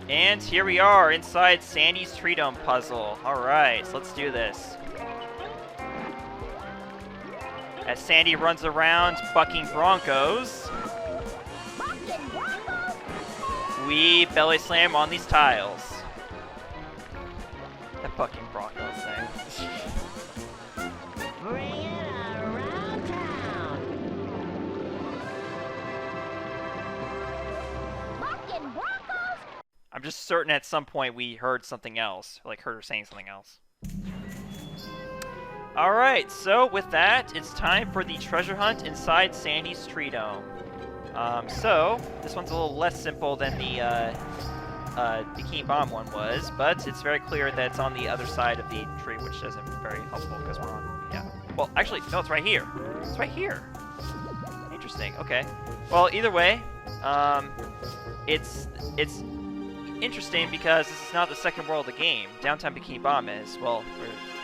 And here we are inside Sandy's Tree Dome puzzle. Alright, so let's do this. As Sandy runs around bucking Broncos, we belly slam on these tiles. That bucking Broncos thing. Bring it around town. Bucking Broncos? I'm just certain at some point we heard something else, like heard her saying something else. Alright, so with that, it's time for the treasure hunt inside Sandy's Tree Dome. So, this one's a little less simple than the Bikini Bomb one was, but it's very clear that it's on the other side of the tree, which isn't very helpful because we're on, yeah. Well, actually, no, it's right here. It's right here. Interesting, okay. Well, either way, it's interesting because this is not the second world of the game. Downtown Bikini Bomb is. Well,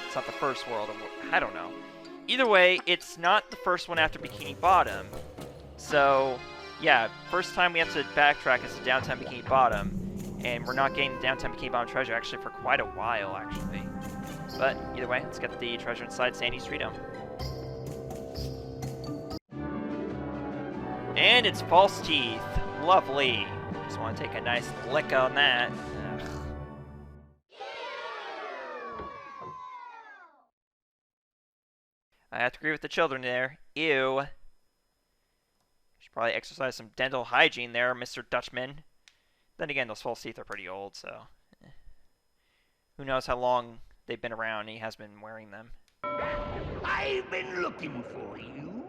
it's not the first world. I don't know. Either way, it's not the first one after Bikini Bottom. So, yeah, first time we have to backtrack is to Downtown Bikini Bottom. And we're not getting the Downtown Bikini Bottom treasure actually for quite a while, actually. But either way, let's get the treasure inside Sandy's Tree Dome. And it's false teeth. Lovely. Just want to take a nice lick on that. Ugh. I have to agree with the children there. Ew. Should probably exercise some dental hygiene there, Mr. Dutchman. Then again, those false teeth are pretty old, so... Who knows how long they've been around, he has been wearing them. I've been looking for you.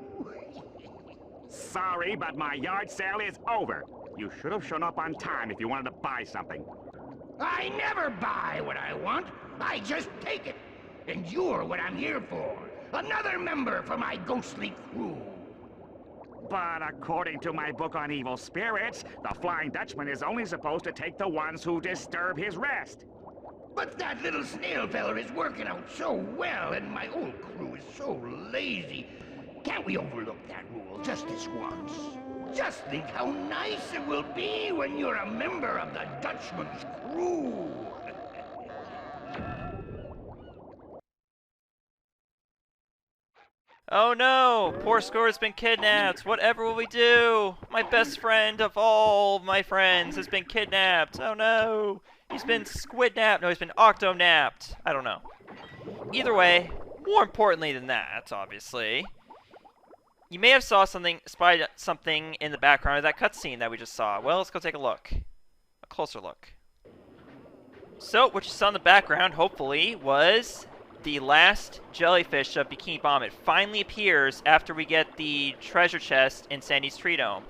Sorry, but my yard sale is over. You should have shown up on time if you wanted to buy something. I never buy what I want. I just take it. And you're what I'm here for. Another member for my ghostly crew. But according to my book on evil spirits, the Flying Dutchman is only supposed to take the ones who disturb his rest. But that little snail feller is working out so well, and my old crew is so lazy. Can't we overlook that rule just this once? Just think how nice it will be when you're a member of the Dutchman's crew. Oh no! Poor Score has been kidnapped! Whatever will we do? My best friend of all my friends has been kidnapped! Oh no! He's been squidnapped! No, he's been octonapped! I don't know. Either way, more importantly than that, obviously, you may have spied something in the background of that cutscene that we just saw. Well, let's go take a look. A closer look. So, what you saw in the background, hopefully, was the last jellyfish of Bikini Bomb. It finally appears after we get the treasure chest in Sandy's Tree Dome.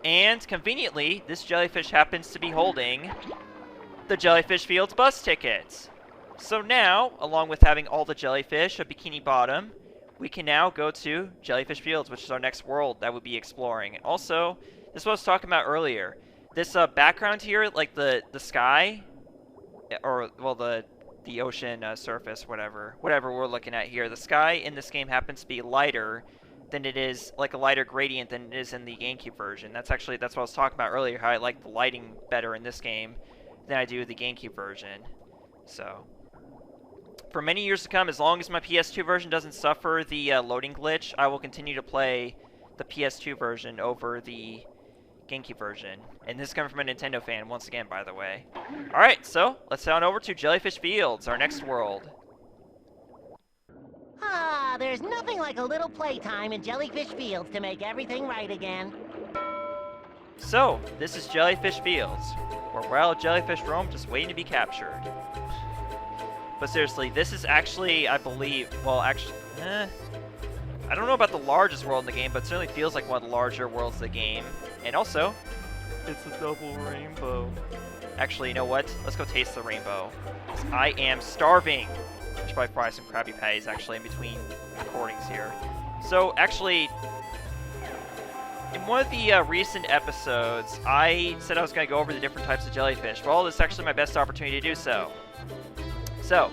And, conveniently, this jellyfish happens to be holding the Jellyfish Fields bus ticket. So now, along with having all the jellyfish of Bikini Bottom, we can now go to Jellyfish Fields, which is our next world that we'll be exploring. And also, this is what I was talking about earlier. This background here, like the sky, or, well, the ocean surface, whatever we're looking at here. The sky in this game happens to be lighter than it is, like a lighter gradient than it is in the GameCube version. That's what I was talking about earlier, how I like the lighting better in this game than I do the GameCube version. So, for many years to come, as long as my PS2 version doesn't suffer the loading glitch, I will continue to play the PS2 version over the GameCube version. And this is coming from a Nintendo fan, once again, by the way. Alright, so, let's head on over to Jellyfish Fields, our next world. Ah, there's nothing like a little playtime in Jellyfish Fields to make everything right again. So, this is Jellyfish Fields, where wild jellyfish roam just waiting to be captured. But seriously, this is actually, I believe, well, actually, I don't know about the largest world in the game, but it certainly feels like one of the larger worlds of the game. And also, it's a double rainbow. Actually, you know what? Let's go taste the rainbow. 'Cause I am starving. I should probably fry some Krabby Patties, actually, in between recordings here. So, actually, in one of the recent episodes, I said I was going to go over the different types of jellyfish. Well, this is actually my best opportunity to do so. So,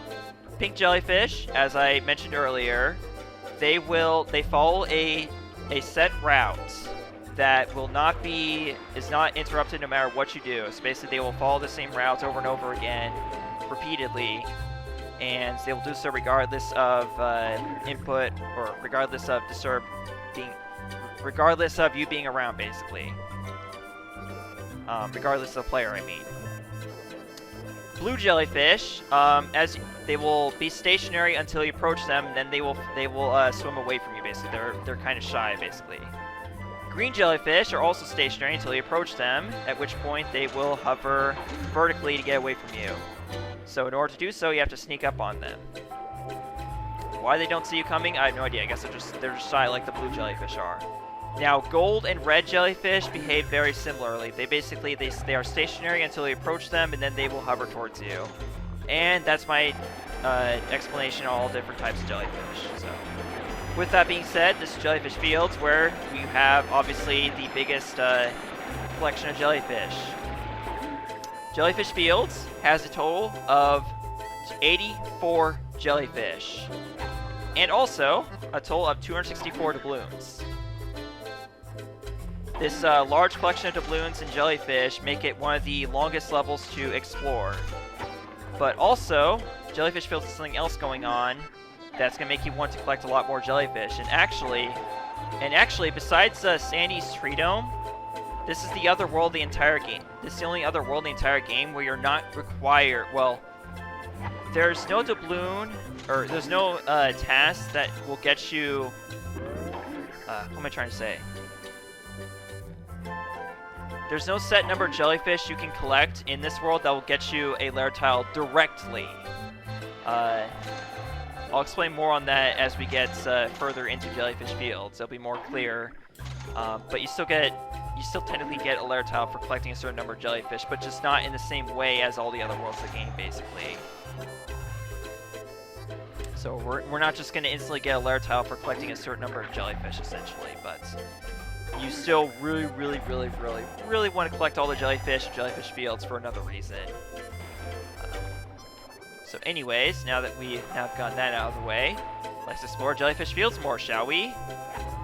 pink jellyfish, as I mentioned earlier, they follow a set route. that is not interrupted no matter what you do. So basically, they will follow the same routes over and over again, repeatedly, and they will do so regardless of input or regardless of regardless of you being around, basically. Regardless of the player, I mean. Blue jellyfish, as they will be stationary until you approach them, and then they will swim away from you. Basically, they're kind of shy, basically. Green jellyfish are also stationary until you approach them, at which point they will hover vertically to get away from you. So in order to do so, you have to sneak up on them. Why they don't see you coming, I have no idea. I guess they're just shy like the blue jellyfish are. Now, gold and red jellyfish behave very similarly. They are stationary until you approach them, and then they will hover towards you. And that's my explanation on all different types of jellyfish. So, with that being said, this is Jellyfish Fields, where we have obviously the biggest collection of jellyfish. Jellyfish Fields has a total of 84 jellyfish, and also a total of 264 doubloons. This large collection of doubloons and jellyfish make it one of the longest levels to explore. But also, Jellyfish Fields has something else going on that's going to make you want to collect a lot more jellyfish. And actually, besides Sandy's Tree Dome, this is the other world of the entire game. This is the only other world in the entire game where you're not required. Well, there's no doubloon, or there's no task that will get you. What am I trying to say? There's no set number of jellyfish you can collect in this world that will get you a lair tile directly. I'll explain more on that as we get further into Jellyfish Fields. It'll be more clear. But you still technically get a lair tile for collecting a certain number of jellyfish, but just not in the same way as all the other worlds of the game, basically. So we're not just going to instantly get a lair tile for collecting a certain number of jellyfish, essentially, but you still really want to collect all the jellyfish in Jellyfish Fields for another reason. So anyways, now that we have gotten that out of the way, let's explore Jellyfish Fields more, shall we?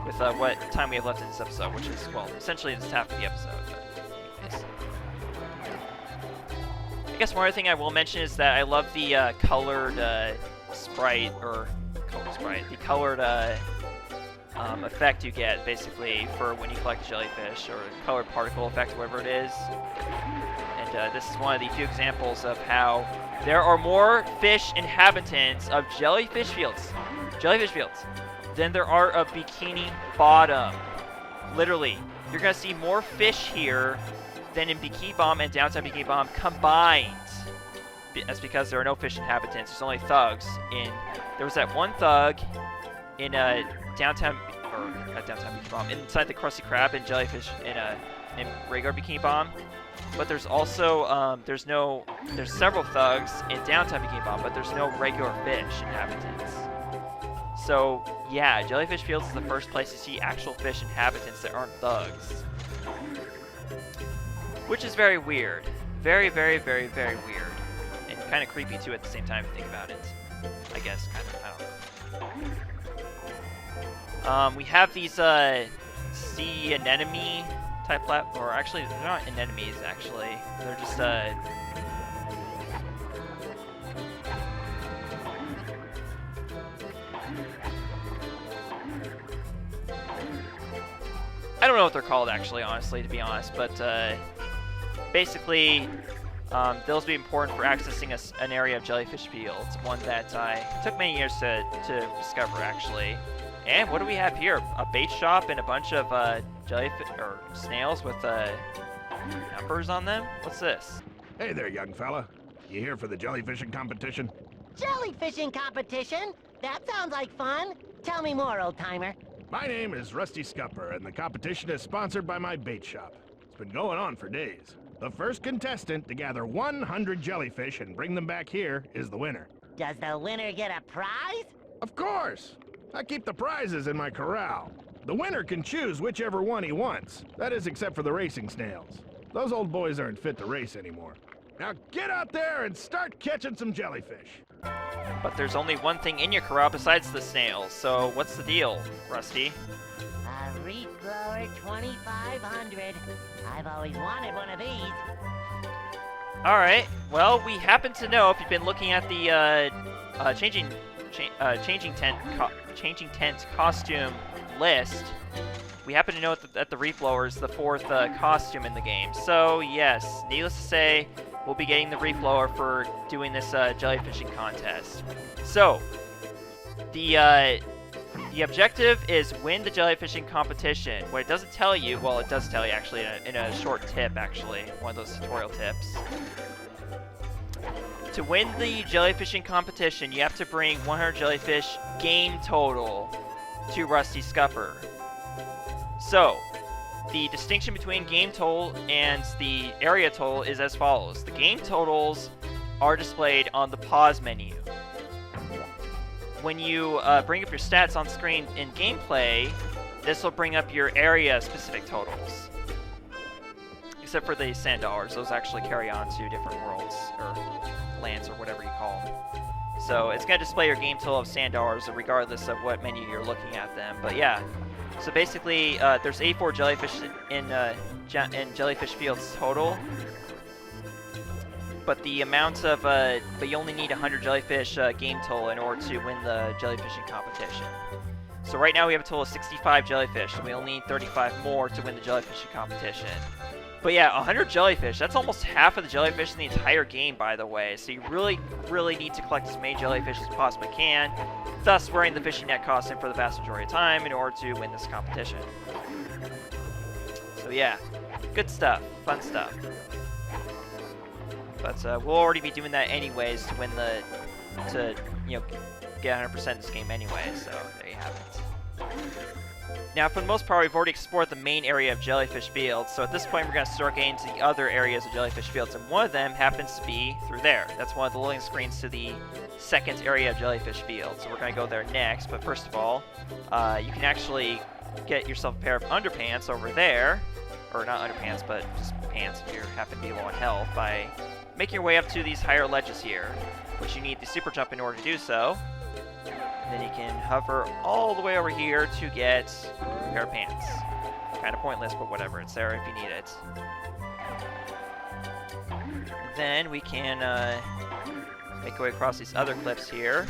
With what time we have left in this episode, which is, well, essentially this half of the episode. But anyways. I guess one other thing I will mention is that I love the colored sprite, the colored effect you get, basically, for when you collect jellyfish, or colored particle effect, whatever it is. And this is one of the few examples of how there are more fish inhabitants of Jellyfish Fields, than there are of Bikini Bottom. Literally, you're going to see more fish here than in Bikini Bottom and Downtown Bikini Bottom combined. That's because there are no fish inhabitants. There's only thugs. There was that one thug in Downtown Bikini Bottom, inside the Krusty Krab and Jellyfish in regular Bikini Bottom. But there's also there's several thugs in Downtown Bikini Bottom, but there's no regular fish inhabitants. So yeah, Jellyfish Fields is the first place to see actual fish inhabitants that aren't thugs, which is very weird, very weird, and kind of creepy too at the same time if you think about it. I guess kind of. I don't know. We have these sea anemone type or actually they're not anemones, actually. They're just I don't know what they're called, actually, honestly, to be honest, but basically those will be important for accessing an area of Jellyfish Fields, one that took many years to discover, actually. And what do we have here? A bait shop and a bunch of jellyfish or snails with numbers on them? What's this? Hey there, young fella. You here for the jellyfishing competition? Jellyfishing competition? That sounds like fun. Tell me more, old-timer. My name is Rusty Scupper, and the competition is sponsored by my bait shop. It's been going on for days. The first contestant to gather 100 jellyfish and bring them back here is the winner. Does the winner get a prize? Of course! I keep the prizes in my corral. The winner can choose whichever one he wants. That is, except for the racing snails. Those old boys aren't fit to race anymore. Now get out there and start catching some jellyfish. But there's only one thing in your corral besides the snails, so what's the deal, Rusty? A reef blower 2500. I've always wanted one of these. Alright, well, we happen to know, if you've been looking at the changing tent costume list, we happen to know that the reef blower is the 4th costume in the game. So, yes, needless to say, we'll be getting the reef blower for doing this jellyfishing contest. So, the objective is win the jellyfishing competition. What it doesn't tell you, well, it does tell you actually in a short tip, actually, one of those tutorial tips. To win the jellyfishing competition, you have to bring 100 jellyfish game total to Rusty Scupper. So, the distinction between game total and the area total is as follows. The game totals are displayed on the pause menu. When you bring up your stats on screen in gameplay, this will bring up your area-specific totals. Except for the sand dollars, those actually carry on to different worlds, or lands, or whatever you call them. So it's going to display your game total of sand dollars regardless of what menu you're looking at them. But yeah, so basically there's 84 jellyfish in Jellyfish Fields total. But the amount of, but you only need 100 jellyfish game total in order to win the jellyfishing competition. So right now we have a total of 65 jellyfish, so we only need 35 more to win the jellyfishing competition. But yeah, 100 jellyfish, that's almost half of the jellyfish in the entire game, by the way. So you really, really need to collect as many jellyfish as you possibly can, thus wearing the fishing net costume for the vast majority of time in order to win this competition. So yeah, good stuff, fun stuff. But we'll already be doing that anyways to win the, get 100% in this game anyway, so there you have it. Now, for the most part, we've already explored the main area of Jellyfish Fields, so at this point we're going to start getting to the other areas of Jellyfish Fields, and one of them happens to be through there. That's one of the loading screens to the second area of Jellyfish Fields, so we're going to go there next. But first of all, you can actually get yourself a pair of underpants over there, or not underpants, but just pants if you happen to be low on health, by making your way up to these higher ledges here, which you need the super jump in order to do so. Then you can hover all the way over here to get a pair of pants. Kind of pointless, but whatever. It's there if you need it. Then we can make our way across these other cliffs here,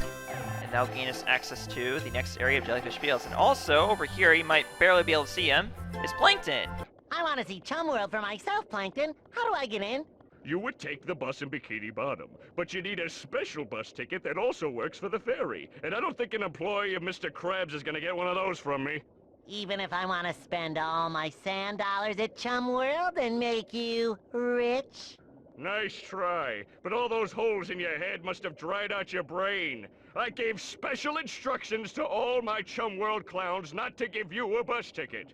and that'll gain us access to the next area of Jellyfish Fields. And also, over here, you might barely be able to see him, is Plankton. I want to see Chum World for myself, Plankton. How do I get in? You would take the bus in Bikini Bottom, but you need a special bus ticket that also works for the ferry. And I don't think an employee of Mr. Krabs is gonna get one of those from me. Even if I want to spend all my sand dollars at Chum World and make you rich? Nice try, but all those holes in your head must have dried out your brain. I gave special instructions to all my Chum World clowns not to give you a bus ticket.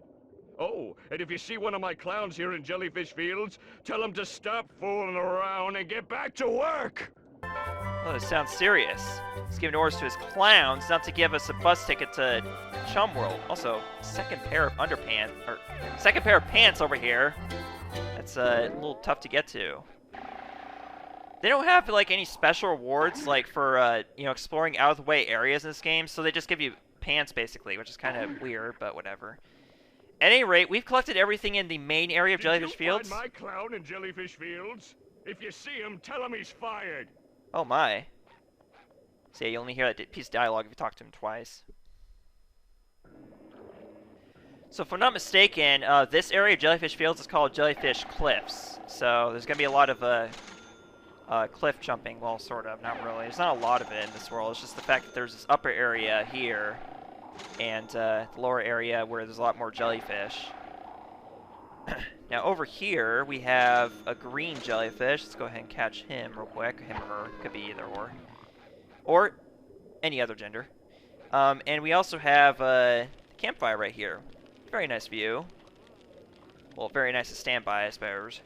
Oh, and if you see one of my clowns here in Jellyfish Fields, tell him to stop fooling around and get back to work! Oh, this sounds serious. He's giving orders to his clowns not to give us a bus ticket to Chum World. Also, second pair of pants over here. That's a little tough to get to. They don't have like any special rewards like for exploring out of the way areas in this game, so they just give you pants basically, which is kind of weird, but whatever. At any rate, we've collected everything in the main area of Jellyfish Fields. Did you find my clown in Jellyfish Fields? If you see him, tell him he's fired. Oh my. So yeah, you only hear that piece of dialogue if you talk to him twice. So if I'm not mistaken, this area of Jellyfish Fields is called Jellyfish Cliffs. So there's going to be a lot of cliff jumping. Well, sort of, not really. There's not a lot of it in this world. It's just the fact that there's this upper area here and the lower area where there's a lot more jellyfish. Now over here we have a green jellyfish. Let's go ahead and catch him real quick. Him or her. Could be either or. Or any other gender. And we also have a campfire right here. Very nice view. Well, very nice to stand by, I suppose.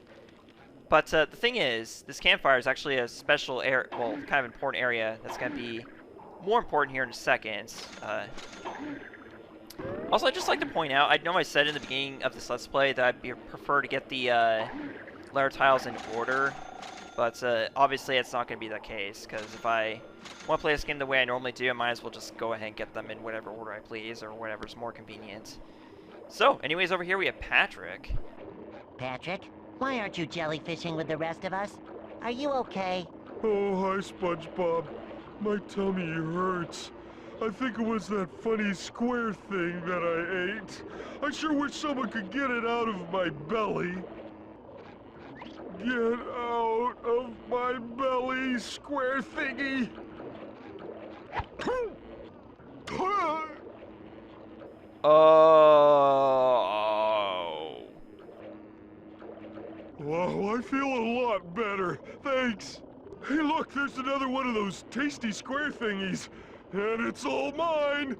But the thing is, this campfire is actually a special kind of important area that's going to be more important here in a second. Also, I'd just like to point out, I know I said in the beginning of this Let's Play that I'd prefer to get the layer tiles in order, But obviously it's not going to be the case, because if I want to play this game the way I normally do, I might as well just go ahead and get them in whatever order I please, or whatever's more convenient. So, anyways, over here we have Patrick. Patrick, why aren't you jellyfishing with the rest of us? Are you okay? Oh, hi, SpongeBob. My tummy hurts. I think it was that funny square thing that I ate. I sure wish someone could get it out of my belly. Get out of my belly, square thingy! Oh. Oh, I feel a lot better. Thanks. Hey, look, there's another one of those tasty square thingies. And it's all mine.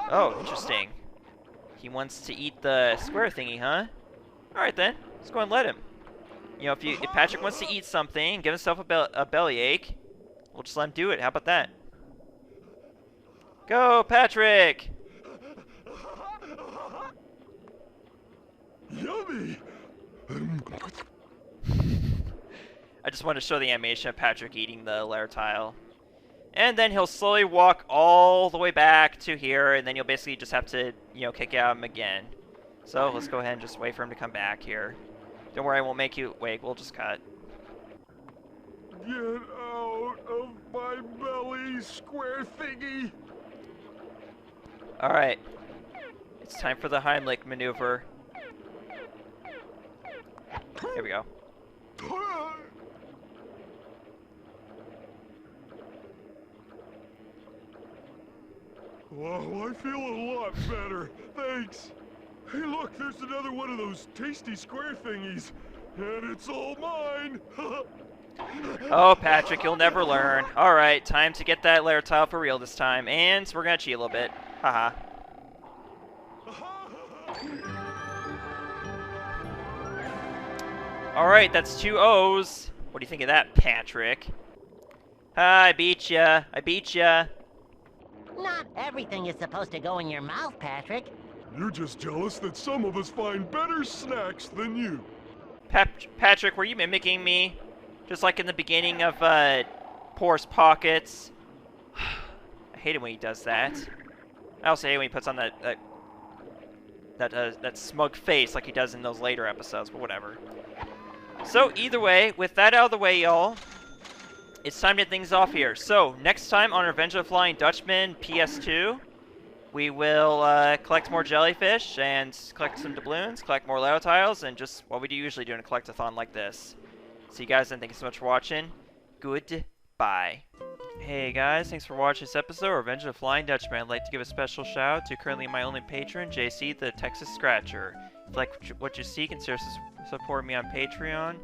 Oh, interesting. He wants to eat the square thingy, huh? Alright then, let's go and let him. You know, if Patrick wants to eat something, give himself a bellyache, we'll just let him do it. How about that? Go, Patrick! Yummy! I just want to show the animation of Patrick eating the lair tile. And then he'll slowly walk all the way back to here, and then you'll basically just have to, you know, kick out him again. So let's go ahead and just wait for him to come back here. Don't worry, I won't make you wait. We'll just cut. Get out of my belly, square thingy! Alright. It's time for the Heimlich maneuver. Here we go. Oh, I feel a lot better. Thanks. Hey, look, there's another one of those tasty square thingies. And it's all mine. Oh, Patrick, you'll never learn. Alright, time to get that lair tile for real this time. And we're gonna cheat a little bit. Haha. Alright, that's 2 O's. What do you think of that, Patrick? I beat ya. I beat ya. Not everything is supposed to go in your mouth, Patrick. You're just jealous that some of us find better snacks than you. Patrick, were you mimicking me? Just like in the beginning of Porous Pockets. I hate it when he does that. I also hate it when he puts on that smug face like he does in those later episodes, but whatever. So either way, with that out of the way, y'all, it's time to get things off here. So next time on Revenge of the Flying Dutchman PS2, we will collect more jellyfish and collect some doubloons, collect more Lego tiles, and just what we do usually do in a collectathon like this. See you guys, and thank you so much for watching. Goodbye. Hey guys, thanks for watching this episode of Revenge of the Flying Dutchman. I'd like to give a special shout out to currently my only patron, JC the Texas Scratcher. If you like what you see, consider supporting me on Patreon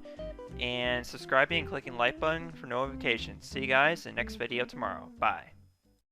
and subscribing and clicking the like button for notifications. See you guys in the next video tomorrow. Bye.